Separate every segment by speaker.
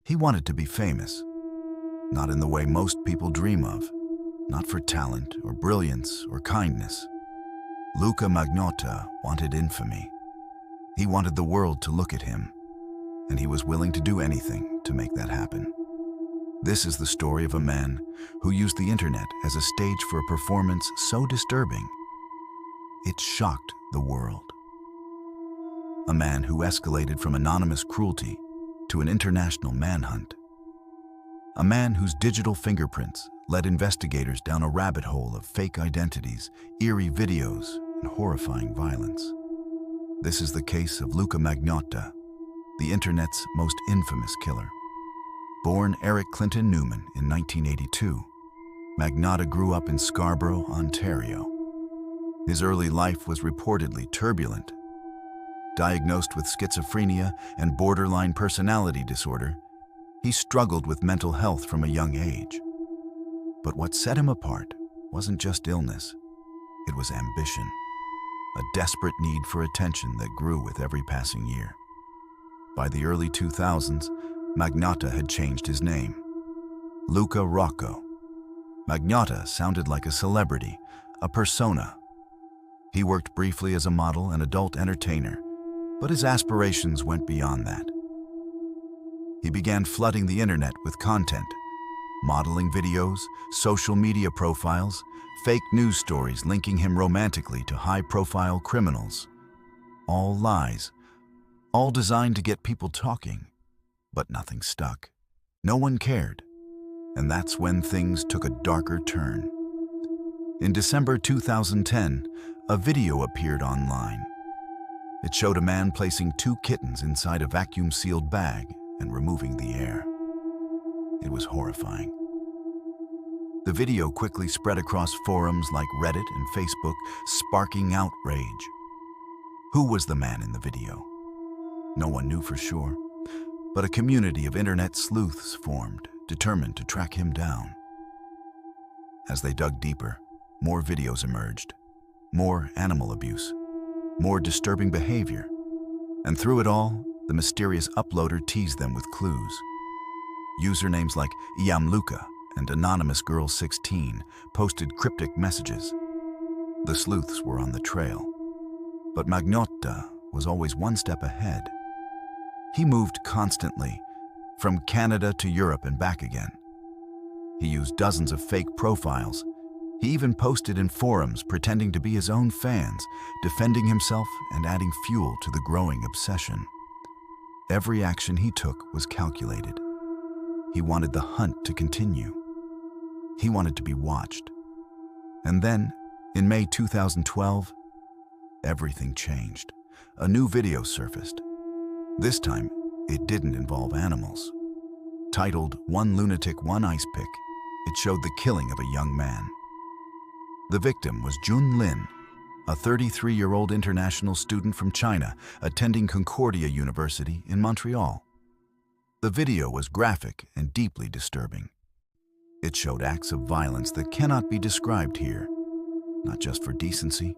Speaker 1: He wanted to be famous, not in the way most people dream of, not for talent or brilliance or kindness. Luka Magnotta wanted infamy. He wanted the world to look at him, and he was willing to do anything to make that happen. This is the story of a man who used the internet as a stage for a performance so disturbing, it shocked the world. A man who escalated from anonymous cruelty to an international manhunt. A man whose digital fingerprints led investigators down a rabbit hole of fake identities, eerie videos, and horrifying violence. This is the case of Luka Magnotta, the internet's most infamous killer. Born Eric Clinton Newman in 1982, Magnotta grew up in Scarborough, Ontario. His early life was reportedly turbulent. Diagnosed with schizophrenia and borderline personality disorder, he struggled with mental health from a young age. But what set him apart wasn't just illness, it was ambition, a desperate need for attention that grew with every passing year. By the early 2000s, Magnotta had changed his name. Luka Rocco. Magnotta sounded like a celebrity, a persona. He worked briefly as a model and adult entertainer, but his aspirations went beyond that. He began flooding the internet with content, modeling videos, social media profiles, fake news stories linking him romantically to high-profile criminals. All lies, all designed to get people talking. But nothing stuck. No one cared. And that's when things took a darker turn. In December 2010, a video appeared online. It showed a man placing 2 kittens inside a vacuum-sealed bag and removing the air. It was horrifying. The video quickly spread across forums like Reddit and Facebook, sparking outrage. Who was the man in the video? No one knew for sure. But a community of internet sleuths formed, determined to track him down. As they dug deeper, more videos emerged, more animal abuse, more disturbing behavior, and through it all, the mysterious uploader teased them with clues. Usernames like Luka and Anonymous Girl 16 posted cryptic messages. The sleuths were on the trail, but Magnotta was always one step ahead. He moved constantly, from Canada to Europe and back again. He used dozens of fake profiles. He even posted in forums pretending to be his own fans, defending himself and adding fuel to the growing obsession. Every action he took was calculated. He wanted the hunt to continue. He wanted to be watched. And then, in May 2012, everything changed. A new video surfaced. This time, it didn't involve animals. Titled "One Lunatic, One Ice Pick," it showed the killing of a young man. The victim was Jun Lin, a 33-year-old international student from China attending Concordia University in Montreal. The video was graphic and deeply disturbing. It showed acts of violence that cannot be described here, not just for decency,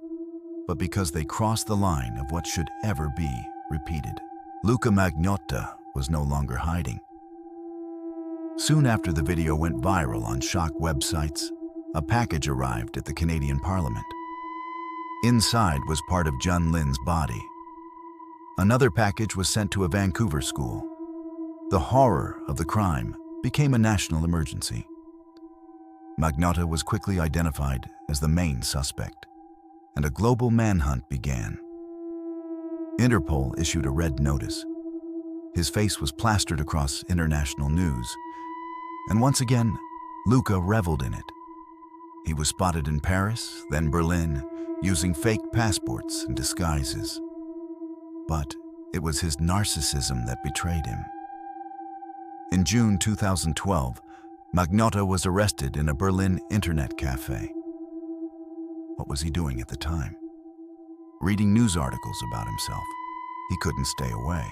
Speaker 1: but because they crossed the line of what should ever be repeated. Luka Magnotta was no longer hiding. Soon after the video went viral on shock websites, a package arrived at the Canadian Parliament. Inside was part of Jun Lin's body. Another package was sent to a Vancouver school. The horror of the crime became a national emergency. Magnotta was quickly identified as the main suspect, and a global manhunt began. Interpol issued a red notice. His face was plastered across international news, and once again, Luka reveled in it. He was spotted in Paris, then Berlin, using fake passports and disguises. But it was his narcissism that betrayed him. In June 2012, Magnotta was arrested in a Berlin internet cafe. What was he doing at the time? Reading news articles about himself. He couldn't stay away.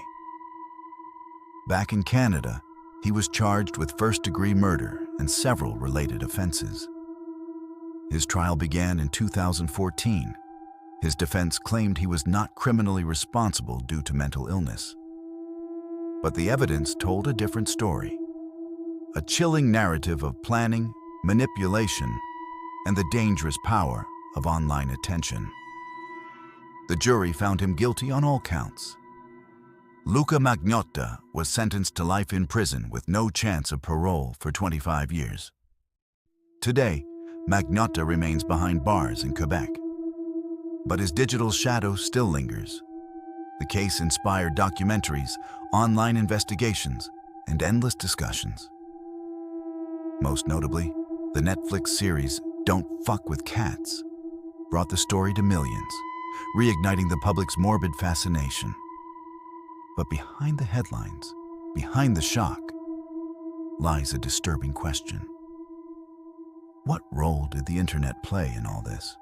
Speaker 1: Back in Canada, he was charged with first-degree murder and several related offenses. His trial began in 2014. His defense claimed he was not criminally responsible due to mental illness. But the evidence told a different story. A chilling narrative of planning, manipulation, and the dangerous power of online attention. The jury found him guilty on all counts. Luka Magnotta was sentenced to life in prison with no chance of parole for 25 years. Today, Magnotta remains behind bars in Quebec. But his digital shadow still lingers. The case inspired documentaries, online investigations, and endless discussions. Most notably, the Netflix series Don't Fuck with Cats brought the story to millions, reigniting the public's morbid fascination. But behind the headlines, behind the shock, lies a disturbing question. What role did the internet play in all this?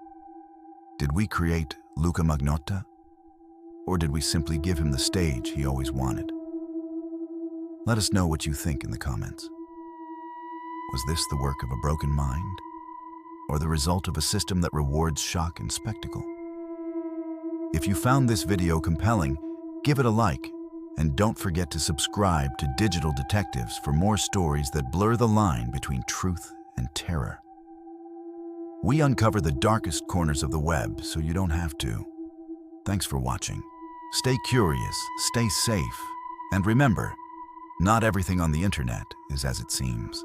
Speaker 1: Did we create Luka Magnotta? Or did we simply give him the stage he always wanted? Let us know what you think in the comments. Was this the work of a broken mind? Or the result of a system that rewards shock and spectacle? If you found this video compelling, give it a like, and don't forget to subscribe to Digital Detectives for more stories that blur the line between truth and terror. We uncover the darkest corners of the web so you don't have to. Thanks for watching. Stay curious, stay safe, and remember, not everything on the internet is as it seems.